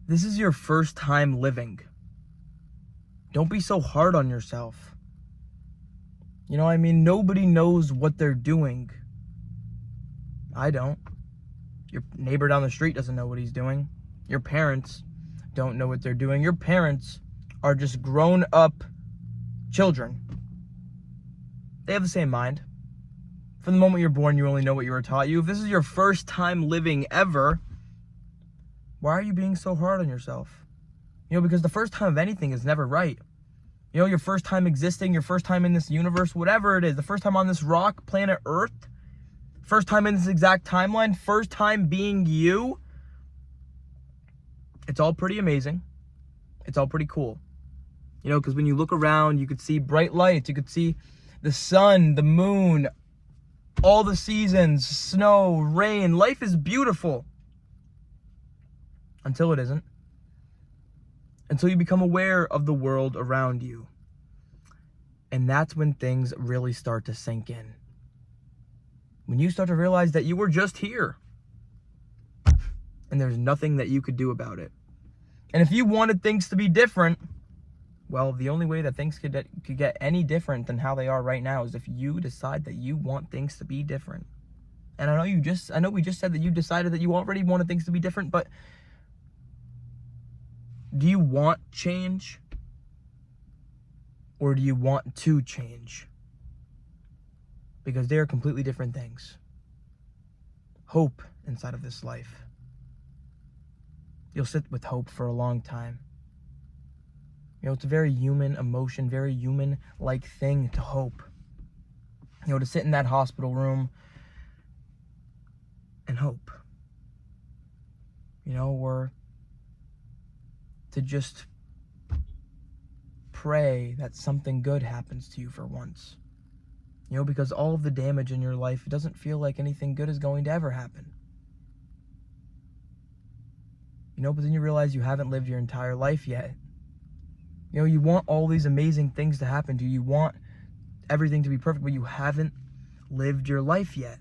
This is your first time living. Don't be so hard on yourself. You know what I mean? Nobody knows what they're doing. I don't. Your neighbor down the street doesn't know what he's doing. Your parents don't know what they're doing. Your parents are just grown up children. They have the same mind. From the moment you're born, you only know what you were taught you. If this is your first time living ever, why are you being so hard on yourself? You know, because the first time of anything is never right. You know, your first time existing, your first time in this universe, whatever it is, the first time on this rock, planet Earth, first time in this exact timeline, first time being you, it's all pretty amazing. It's all pretty cool. You know, because when you look around, you could see bright lights, you could see the sun, the moon, all the seasons, snow, rain. Life is beautiful. Until it isn't. Until you become aware of the world around you. And that's when things really start to sink in. When you start to realize that you were just here. And there's nothing that you could do about it. And if you wanted things to be different, well, the only way that things could get any different than how they are right now is if you decide that you want things to be different. And I know we just said that you decided that you already wanted things to be different, but do you want change? Or do you want to change? Because they are completely different things. Hope inside of this life. You'll sit with hope for a long time. You know, it's a very human emotion, very human-like thing to hope. You know, to sit in that hospital room and hope. You know, or to just pray that something good happens to you for once. You know, because all of the damage in your life, it doesn't feel like anything good is going to ever happen. You know, but then you realize you haven't lived your entire life yet. You know, you want all these amazing things to happen to you. You want everything to be perfect, but you haven't lived your life yet.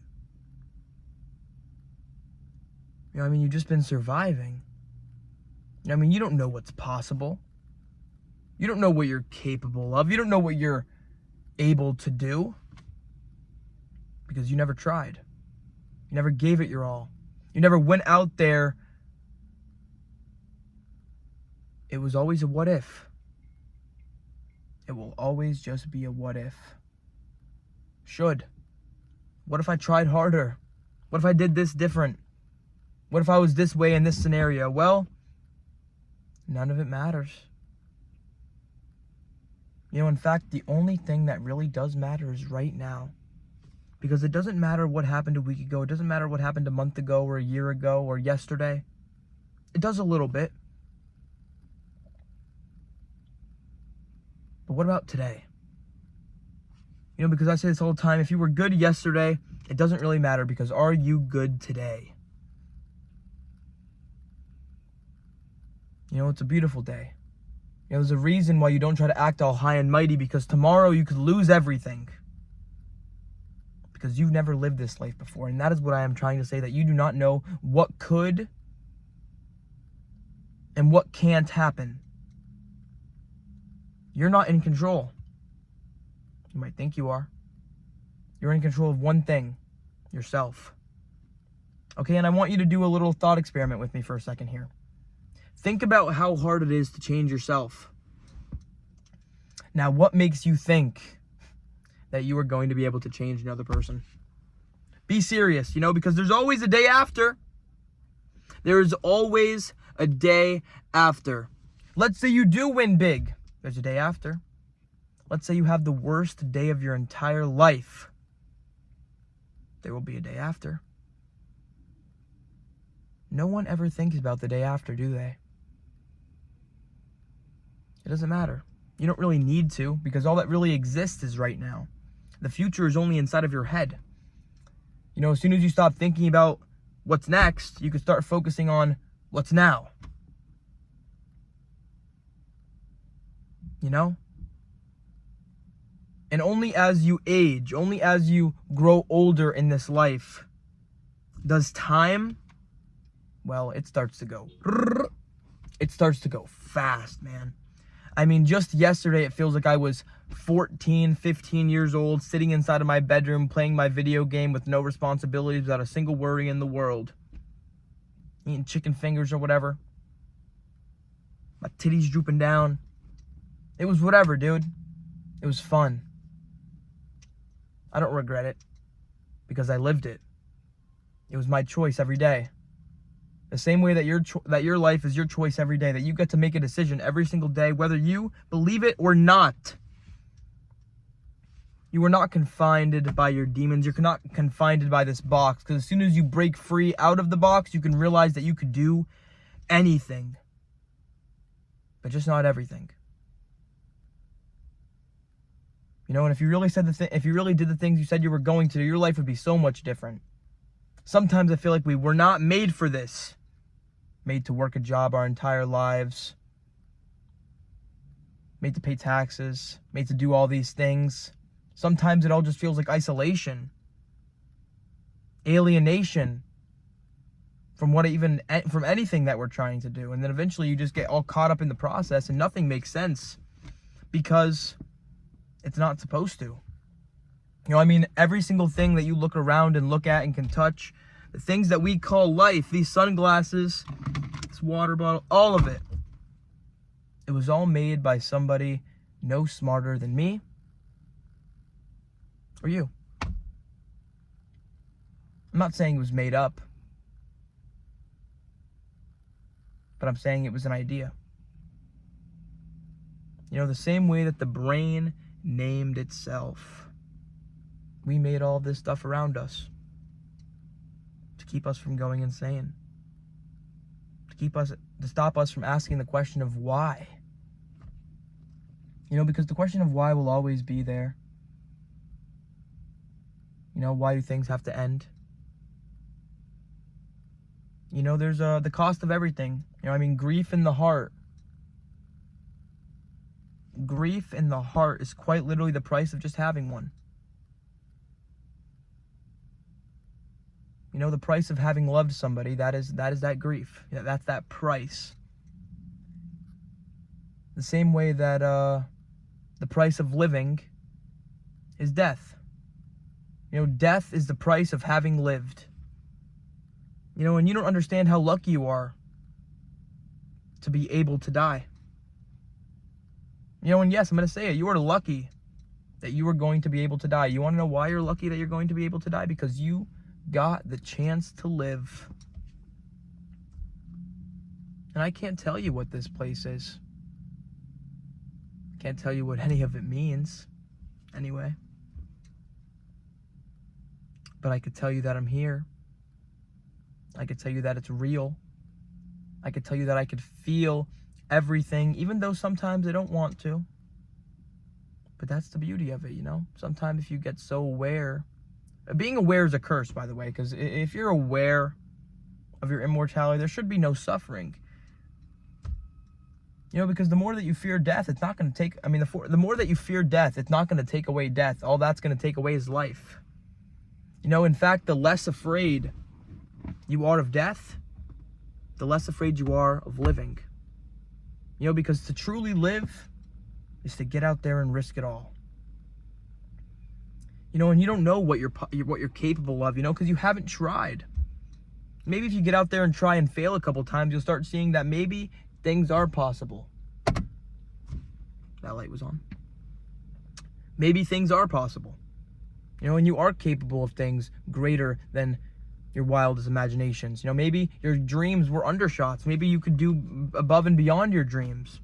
You know, I mean, you've just been surviving. I mean, you don't know what's possible. You don't know what you're capable of. You don't know what you're able to do. Because you never tried. You never gave it your all. You never went out there. It was always a what if. It will always just be a what if. Should. What if I tried harder? What if I did this different? What if I was this way in this scenario? Well, none of it matters. You know, in fact, the only thing that really does matter is right now. Because it doesn't matter what happened a week ago. It doesn't matter what happened a month ago or a year ago or yesterday. It does a little bit. But what about today? You know, because I say this all the time, if you were good yesterday, it doesn't really matter, because are you good today? You know, it's a beautiful day. You know, there's a reason why you don't try to act all high and mighty, because tomorrow you could lose everything. Because you've never lived this life before. And that is what I am trying to say, that you do not know what could and what can't happen. You're not in control. You might think you are. You're in control of one thing, yourself. Okay, and I want you to do a little thought experiment with me for a second here. Think about how hard it is to change yourself. Now, what makes you think that you are going to be able to change another person? Be serious, you know, because there's always a day after. There is always a day after. Let's say you do win big. There's a day after. Let's say you have the worst day of your entire life. There will be a day after. No one ever thinks about the day after, do they? It doesn't matter. You don't really need to, because all that really exists is right now. The future is only inside of your head. You know, as soon as you stop thinking about what's next, you can start focusing on what's now. You know? And only as you age, only as you grow older in this life, does time, well, it starts to go. it starts to go fast, man. I mean, just yesterday, it feels like I was 14, 15 years old, sitting inside of my bedroom, playing my video game with no responsibilities, without a single worry in the world. Eating chicken fingers or whatever. My titties drooping down. It was whatever, dude. It was fun. I don't regret it, because I lived it. It was my choice every day. The same way that your life is your choice every day, that you get to make a decision every single day, whether you believe it or not. You are not confined by your demons. You're not confined by this box, because as soon as you break free out of the box, you can realize that you could do anything, but just not everything. You know, and if you really if you really did the things you said you were going to do, your life would be so much different. Sometimes I feel like we were not made for this. Made to work a job our entire lives. Made to pay taxes. Made to do all these things. Sometimes it all just feels like isolation. Alienation. From anything that we're trying to do. And then eventually you just get all caught up in the process and nothing makes sense. Because it's not supposed to. You know, I mean, every single thing that you look around and look at and can touch, the things that we call life, these sunglasses, this water bottle, all of it, it was all made by somebody no smarter than me or you. I'm not saying it was made up, but I'm saying it was an idea. You know, the same way that the brain named itself, we made all this stuff around us to keep us from going insane, to stop us from asking the question of why. You know, because the question of why will always be there. You know, why do things have to end? You know, there's the cost of everything. You know, I mean, grief in the heart. Grief in the heart is quite literally the price of just having one. You know, the price of having loved somebody, that is that grief. Yeah, that's that price. The same way that the price of living is death. You know, death is the price of having lived. You know, and you don't understand how lucky you are to be able to die. You know, and yes, I'm going to say it. You are lucky that you are going to be able to die. You want to know why you're lucky that you're going to be able to die? Because you got the chance to live. And I can't tell you what this place is. Can't tell you what any of it means, anyway. But I could tell you that I'm here. I could tell you that it's real. I could tell you that I could feel everything, even though sometimes I don't want to. But that's the beauty of it, you know? Sometimes if you get so aware, being aware is a curse, by the way, because if you're aware of your immortality, there should be no suffering. You know, because the more that you fear death, it's not going to take, the more that you fear death, it's not going to take away death. All that's going to take away is life. You know, in fact, the less afraid you are of death, the less afraid you are of living. You know, because to truly live is to get out there and risk it all. You know, and you don't know what you're capable of, you know, because you haven't tried. Maybe if you get out there and try and fail a couple times, you'll start seeing that maybe things are possible. That light was on. Maybe things are possible. You know, and you are capable of things greater than your wildest imaginations. You know, maybe your dreams were undershots. Maybe you could do above and beyond your dreams.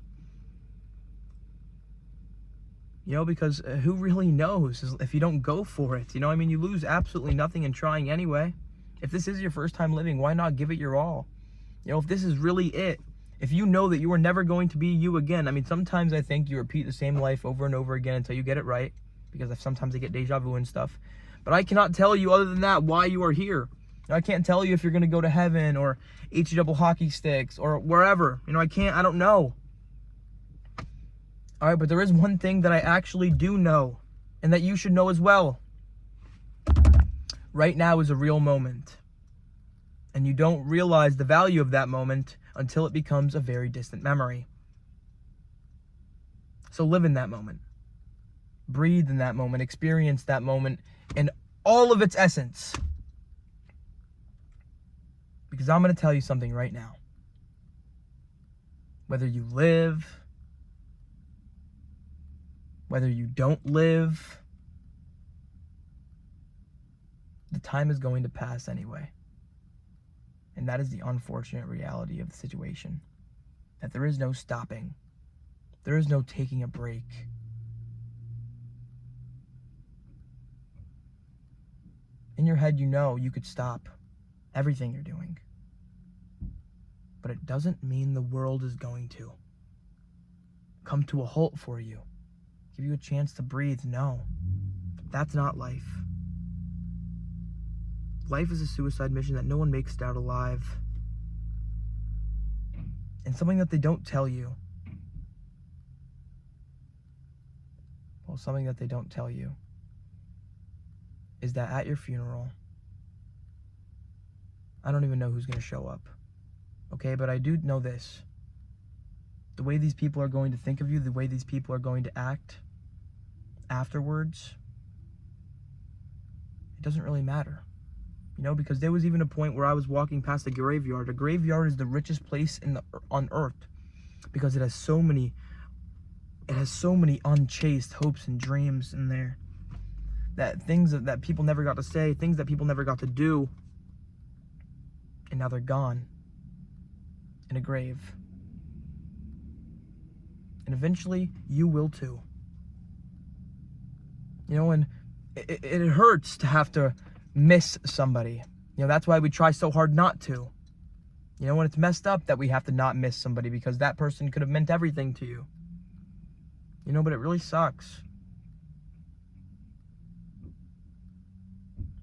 You know, because who really knows if you don't go for it? You know, I mean, you lose absolutely nothing in trying anyway. If this is your first time living, why not give it your all? You know, if this is really it, if you know that you are never going to be you again. I mean, sometimes I think you repeat the same life over and over again until you get it right, because sometimes I get deja vu and stuff. But I cannot tell you, other than that, why you are here. I can't tell you if you're going to go to heaven or H double hockey sticks or wherever. You know, I don't know. All right, but there is one thing that I actually do know, and that you should know as well. Right now is a real moment. And you don't realize the value of that moment until it becomes a very distant memory. So live in that moment. Breathe in that moment. Experience that moment in all of its essence. Because I'm going to tell you something right now. Whether you live, whether you don't live, the time is going to pass anyway. And that is the unfortunate reality of the situation. That there is no stopping. There is no taking a break. In your head, you know you could stop everything you're doing. But it doesn't mean the world is going to come to a halt for you. Give you a chance to breathe. No, that's not life. Life is a suicide mission that no one makes it out alive. And something that they don't tell you. Well, something that they don't tell you is that at your funeral, I don't even know who's going to show up. Okay, but I do know this. The way these people are going to think of you, the way these people are going to act afterwards, it doesn't really matter. You know, because there was even a point where I was walking past a graveyard. A graveyard is the richest place on earth because it has so many unchased hopes and dreams in there. That things that people never got to say, things that people never got to do, and now they're gone in a grave. And eventually you will too. You know, and it hurts to have to miss somebody. You know, that's why we try so hard not to. You know, when it's messed up that we have to not miss somebody because that person could have meant everything to you. You know, but it really sucks.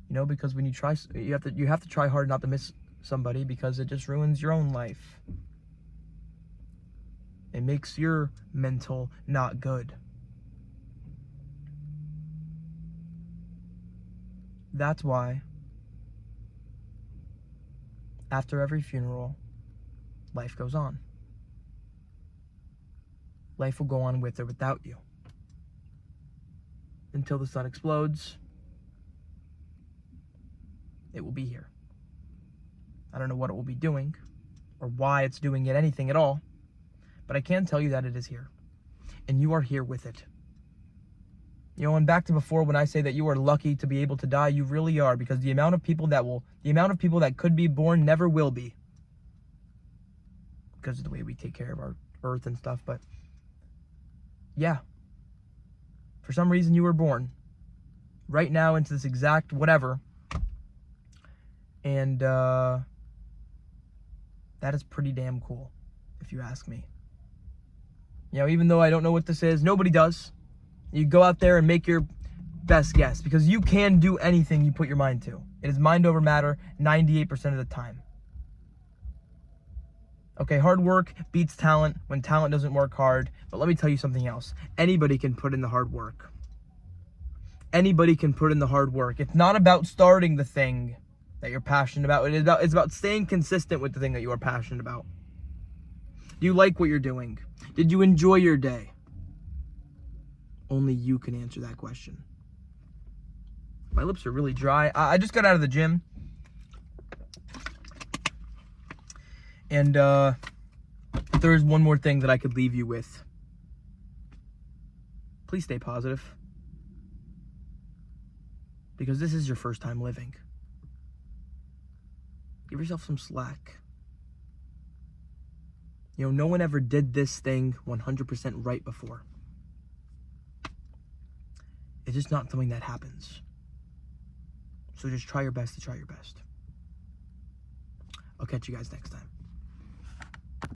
You know, because when you try, you have to try hard not to miss somebody because it just ruins your own life. It makes your mental not good. That's why after every funeral, life goes on. Life will go on with or without you. Until the sun explodes, it will be here. I don't know what it will be doing or why it's doing it, anything at all, but I can tell you that it is here. And you are here with it. You know, and back to before when I say that you are lucky to be able to die, you really are, because the amount of people that could be born never will be. Because of the way we take care of our earth and stuff, but yeah. For some reason you were born right now into this exact whatever. And that is pretty damn cool, if you ask me. You know, even though I don't know what this is, nobody does. You go out there and make your best guess, because you can do anything you put your mind to. It is mind over matter 98% of the time. Okay, hard work beats talent when talent doesn't work hard. But let me tell you something else. Anybody can put in the hard work. Anybody can put in the hard work. It's not about starting the thing that you're passionate about. It's about staying consistent with the thing that you are passionate about. Do you like what you're doing? Did you enjoy your day? Only you can answer that question. My lips are really dry. I just got out of the gym. And if there is one more thing that I could leave you with, please stay positive. Because this is your first time living. Give yourself some slack. You know, no one ever did this thing 100% right before. It's just not something that happens. So just try your best to try your best. I'll catch you guys next time.